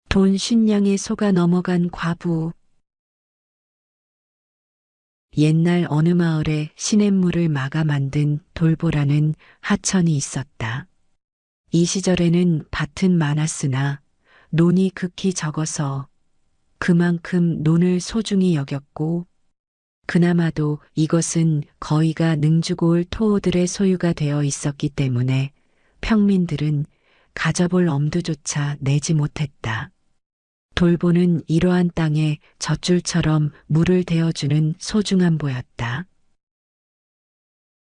돈 50냥에 속아 넘어간 과부. 옛날 어느 마을에 시냇물을 막아 만든 돌보라는 하천이 있었다. 이 시절에는 밭은 많았으나 논이 극히 적어서 그만큼 논을 소중히 여겼고, 그나마도 이것은 거의가 능주고을 토호들의 소유가 되어 있었기 때문에 평민들은 가져볼 엄두조차 내지 못했다. 돌보는 이러한 땅에 젖줄처럼 물을 대어주는 소중한 보였다.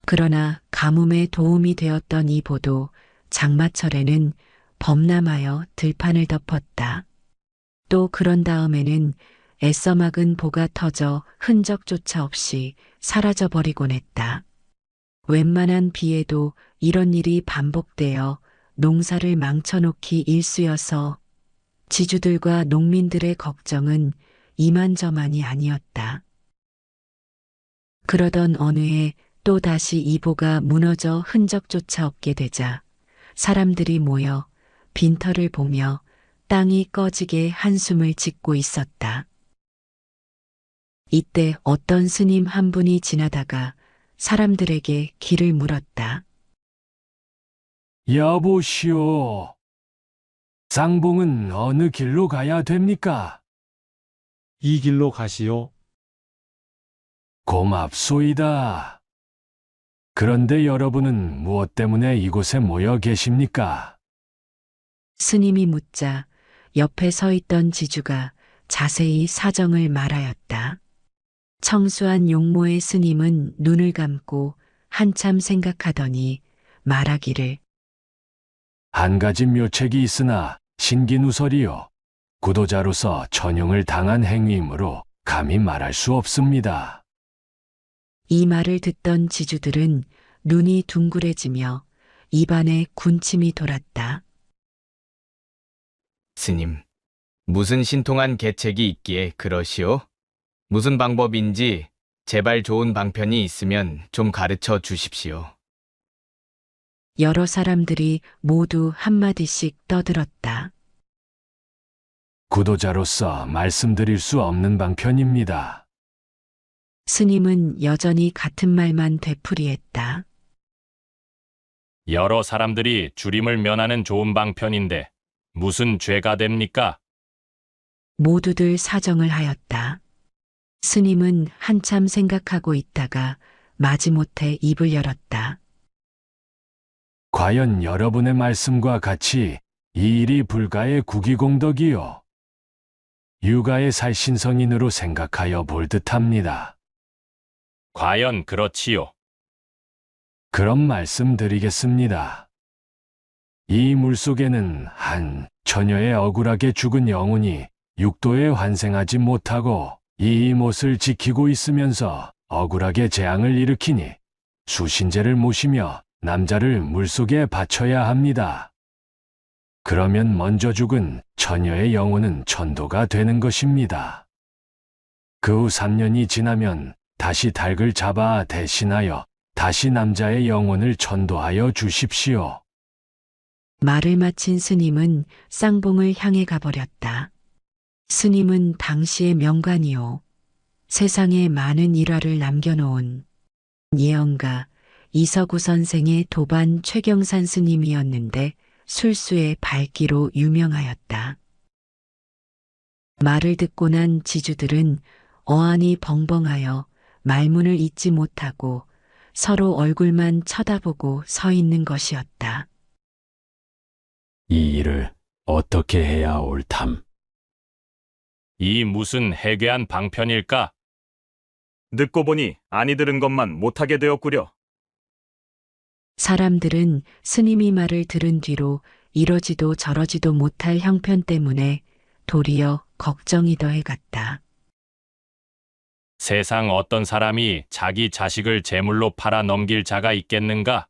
그러나 가뭄에 도움이 되었던 이 보도 장마철에는 범람하여 들판을 덮었다. 또 그런 다음에는 애써 막은 보가 터져 흔적조차 없이 사라져 버리곤 했다. 웬만한 비에도 이런 일이 반복되어 농사를 망쳐놓기 일쑤여서 지주들과 농민들의 걱정은 이만저만이 아니었다. 그러던 어느 해 또 다시 이 보가 무너져 흔적조차 없게 되자 사람들이 모여 빈터를 보며 땅이 꺼지게 한숨을 짓고 있었다. 이때 어떤 스님 한 분이 지나다가 사람들에게 길을 물었다. 여보시오. 쌍봉은 어느 길로 가야 됩니까? 이 길로 가시오. 고맙소이다. 그런데 여러분은 무엇 때문에 이곳에 모여 계십니까? 스님이 묻자 옆에 서 있던 지주가 자세히 사정을 말하였다. 청수한 용모의 스님은 눈을 감고 한참 생각하더니 말하기를, 한 가지 묘책이 있으나 신기누설이요. 구도자로서 천용을 당한 행위이므로 감히 말할 수 없습니다. 이 말을 듣던 지주들은 눈이 둥그레지며 입안에 군침이 돌았다. 스님, 무슨 신통한 계책이 있기에 그러시오? 무슨 방법인지 제발 좋은 방편이 있으면 좀 가르쳐 주십시오. 여러 사람들이 모두 한마디씩 떠들었다. 구도자로서 말씀드릴 수 없는 방편입니다. 스님은 여전히 같은 말만 되풀이했다. 여러 사람들이 주림을 면하는 좋은 방편인데 무슨 죄가 됩니까? 모두들 사정을 하였다. 스님은 한참 생각하고 있다가 마지못해 입을 열었다. 과연 여러분의 말씀과 같이 이 일이 불가의 국위공덕이요. 유가의 살신성인으로 생각하여 볼 듯합니다. 과연 그렇지요. 그럼 말씀드리겠습니다. 이 물속에는 한 처녀의 억울하게 죽은 영혼이 육도에 환생하지 못하고 이 못을 지키고 있으면서 억울하게 재앙을 일으키니 수신제를 모시며 남자를 물속에 바쳐야 합니다. 그러면 먼저 죽은 처녀의 영혼은 천도가 되는 것입니다. 그 후 3년이 지나면 다시 닭을 잡아 대신하여 다시 남자의 영혼을 천도하여 주십시오. 말을 마친 스님은 쌍봉을 향해 가버렸다. 스님은 당시의 명관이요. 세상에 많은 일화를 남겨놓은 예언가 이서구 선생의 도반 최경산 스님이었는데 술수의 밝기로 유명하였다. 말을 듣고 난 지주들은 어안이 벙벙하여 말문을 잇지 못하고 서로 얼굴만 쳐다보고 서 있는 것이었다. 이 일을 어떻게 해야 옳담? 이 무슨 해괴한 방편일까? 듣고 보니 아니 들은 것만 못하게 되었구려. 사람들은 스님이 말을 들은 뒤로 이러지도 저러지도 못할 형편 때문에 도리어 걱정이 더해갔다. 세상 어떤 사람이 자기 자식을 제물로 팔아 넘길 자가 있겠는가?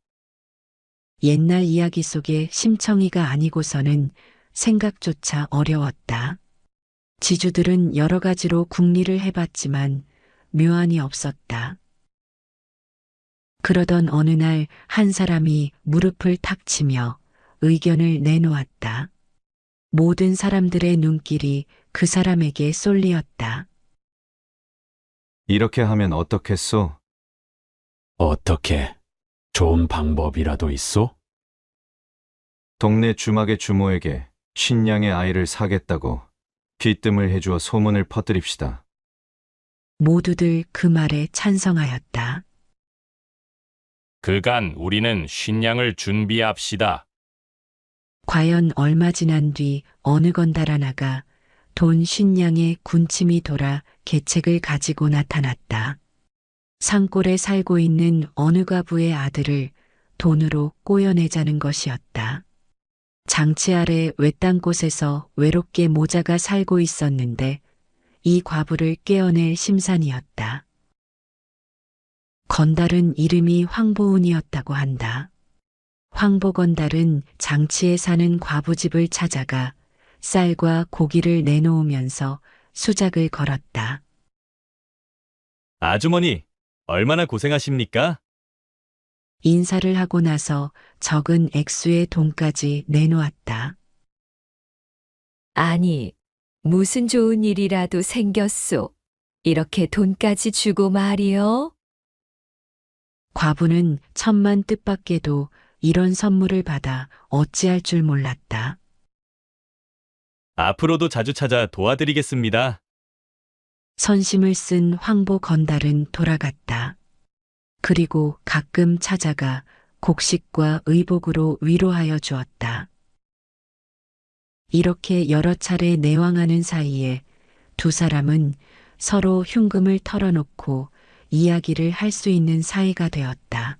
옛날 이야기 속의 심청이가 아니고서는 생각조차 어려웠다. 지주들은 여러 가지로 궁리를 해봤지만 묘안이 없었다. 그러던 어느 날 한 사람이 무릎을 탁 치며 의견을 내놓았다. 모든 사람들의 눈길이 그 사람에게 쏠리었다. 이렇게 하면 어떻겠소? 어떻게? 좋은 방법이라도 있어? 동네 주막의 주모에게 신양의 아이를 사겠다고 귀뜸을 해주어 소문을 퍼뜨립시다. 모두들 그 말에 찬성하였다. 그간 우리는 쉰양을 준비합시다. 과연 얼마 지난 뒤 어느 건달 하나가 돈 50냥의 군침이 돌아 계책을 가지고 나타났다. 산골에 살고 있는 어느 과부의 아들을 돈으로 꼬여내자는 것이었다. 장치 아래 외딴 곳에서 외롭게 모자가 살고 있었는데 이 과부를 깨어낼 심산이었다. 건달은 이름이 황보운이었다고 한다. 황보건달은 장치에 사는 과부집을 찾아가 쌀과 고기를 내놓으면서 수작을 걸었다. 아주머니, 얼마나 고생하십니까? 인사를 하고 나서 적은 액수의 돈까지 내놓았다. 아니, 무슨 좋은 일이라도 생겼소. 이렇게 돈까지 주고 말이요. 과부는 천만 뜻밖에도 이런 선물을 받아 어찌할 줄 몰랐다. 앞으로도 자주 찾아 도와드리겠습니다. 선심을 쓴 황보 건달은 돌아갔다. 그리고 가끔 찾아가 곡식과 의복으로 위로하여 주었다. 이렇게 여러 차례 내왕하는 사이에 두 사람은 서로 흉금을 털어놓고 이야기를 할 수 있는 사이가 되었다.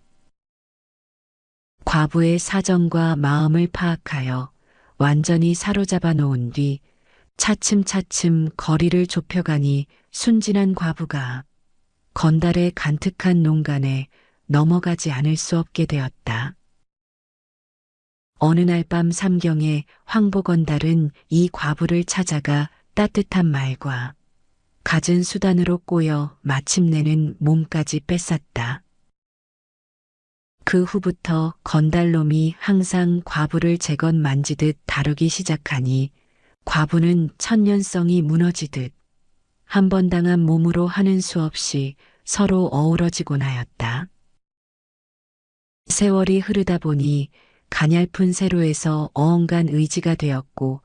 과부의 사정과 마음을 파악하여 완전히 사로잡아 놓은 뒤 차츰차츰 거리를 좁혀가니 순진한 과부가 건달의 간특한 농간에 넘어가지 않을 수 없게 되었다. 어느 날 밤 삼경에 황보건달은 이 과부를 찾아가 따뜻한 말과 갖은 수단으로 꼬여 마침내는 몸까지 뺏었다. 그 후부터 건달놈이 항상 과부를 재건 만지듯 다루기 시작하니 과부는 천년성이 무너지듯 한 번 당한 몸으로 하는 수 없이 서로 어우러지곤 하였다. 세월이 흐르다 보니 가냘픈 세로에서 어언간 의지가 되었고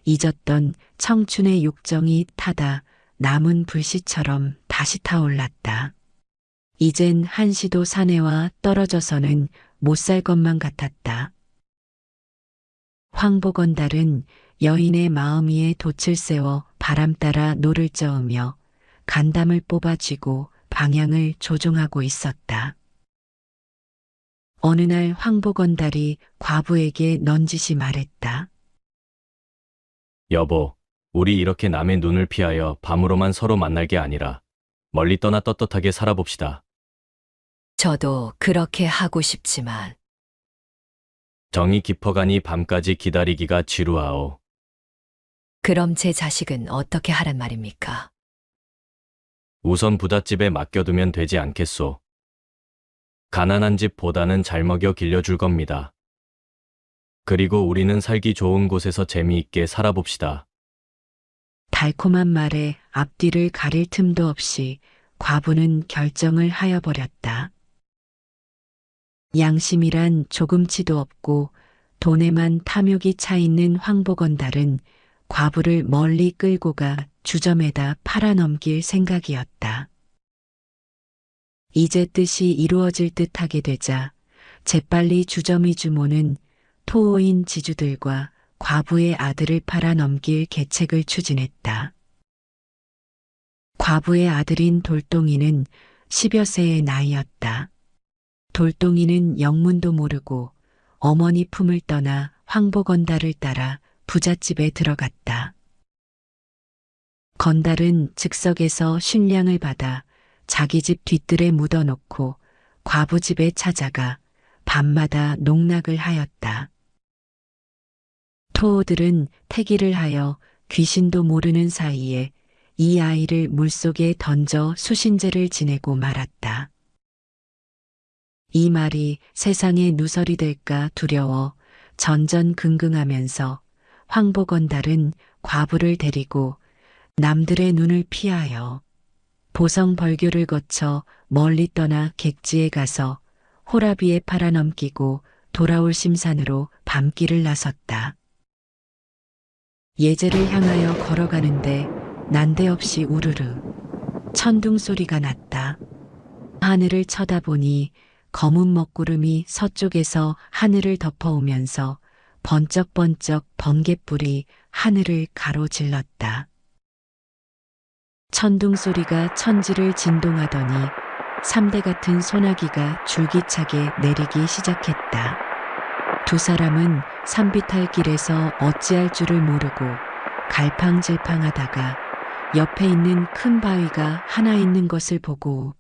잊었던 청춘의 욕정이 타다 남은 불씨처럼 다시 타올랐다. 이젠 한시도 사내와 떨어져서는 못 살 것만 같았다. 황보건달은 여인의 마음 위에 돛을 세워 바람 따라 노를 저으며 간담을 뽑아쥐고 방향을 조종하고 있었다. 어느 날 황보건달이 과부에게 넌지시 말했다. 여보, 우리 이렇게 남의 눈을 피하여 밤으로만 서로 만날 게 아니라 멀리 떠나 떳떳하게 살아봅시다. 저도 그렇게 하고 싶지만 정이 깊어가니 밤까지 기다리기가 지루하오. 그럼 제 자식은 어떻게 하란 말입니까? 우선 부잣집에 맡겨두면 되지 않겠소. 가난한 집보다는 잘 먹여 길러줄 겁니다. 그리고 우리는 살기 좋은 곳에서 재미있게 살아봅시다. 달콤한 말에 앞뒤를 가릴 틈도 없이 과부는 결정을 하여버렸다. 양심이란 조금치도 없고 돈에만 탐욕이 차 있는 황보건달은 과부를 멀리 끌고 가 주점에다 팔아넘길 생각이었다. 이제 뜻이 이루어질 듯하게 되자 재빨리 주점이 주모는 토호인 지주들과 과부의 아들을 팔아넘길 계책을 추진했다. 과부의 아들인 돌덩이는 10여 세의 나이였다. 돌덩이는 영문도 모르고 어머니 품을 떠나 황보건달을 따라 부잣집에 들어갔다. 건달은 즉석에서 쉰량을 받아 자기 집 뒤뜰에 묻어놓고 과부 집에 찾아가 밤마다 농락을 하였다. 토호들은 태기를 하여 귀신도 모르는 사이에 이 아이를 물속에 던져 수신제를 지내고 말았다. 이 말이 세상에 누설이 될까 두려워 전전긍긍하면서 황보건달은 과부를 데리고 남들의 눈을 피하여 보성벌교를 거쳐 멀리 떠나 객지에 가서 호라비에 팔아넘기고 돌아올 심산으로 밤길을 나섰다. 예제를 향하여 걸어가는데 난데없이 우르르 천둥 소리가 났다. 하늘을 쳐다보니 검은 먹구름이 서쪽에서 하늘을 덮어오면서 번쩍번쩍 번갯불이 하늘을 가로질렀다. 천둥 소리가 천지를 진동하더니 삼대 같은 소나기가 줄기차게 내리기 시작했다. 두 사람은 산비탈 길에서 어찌할 줄을 모르고 갈팡질팡하다가 옆에 있는 큰 바위가 하나 있는 것을 보고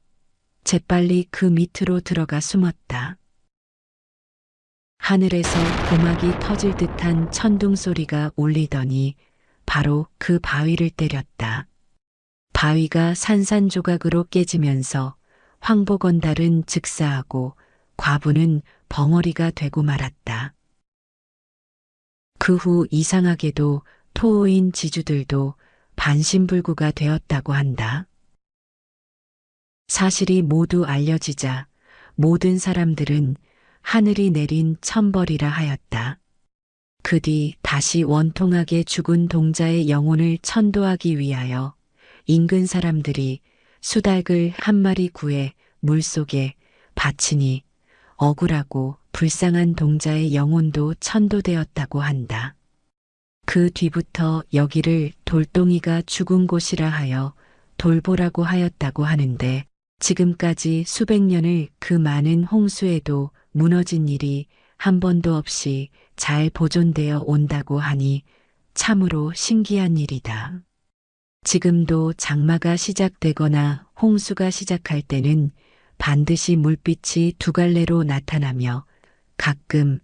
재빨리 그 밑으로 들어가 숨었다. 하늘에서 고막이 터질 듯한 천둥 소리가 울리더니 바로 그 바위를 때렸다. 바위가 산산조각으로 깨지면서 황보건달은 즉사하고 과부는 벙어리가 되고 말았다. 그 후 이상하게도 토호인 지주들도 반신불구가 되었다고 한다. 사실이 모두 알려지자 모든 사람들은 하늘이 내린 천벌이라 하였다. 그 뒤 다시 원통하게 죽은 동자의 영혼을 천도하기 위하여 인근 사람들이 수달글 한 마리 구해 물속에 바치니 억울하고 불쌍한 동자의 영혼도 천도되었다고 한다. 그 뒤부터 여기를 돌덩이가 죽은 곳이라 하여 돌보라고 하였다고 하는데 지금까지 수백 년을 그 많은 홍수에도 무너진 일이 한 번도 없이 잘 보존되어 온다고 하니 참으로 신기한 일이다. 지금도 장마가 시작되거나 홍수가 시작할 때는 반드시 물빛이 두 갈래로 나타나며 가끔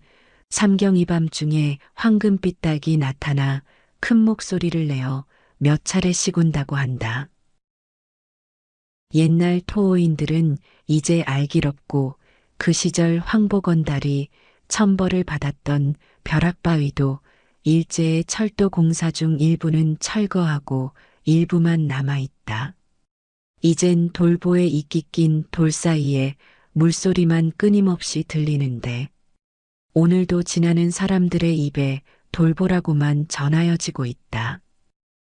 삼경이 밤중에 황금빛 닭이 나타나 큰 목소리를 내어 몇 차례 시군다고 한다. 옛날 토호인들은 이제 알기롭고 그 시절 황보건달이 천벌을 받았던 벼락바위도 일제의 철도 공사 중 일부는 철거하고 일부만 남아있다. 이젠 돌보에 이끼 낀 돌 사이에 물소리만 끊임없이 들리는데 오늘도 지나는 사람들의 입에 돌보라고만 전하여지고 있다.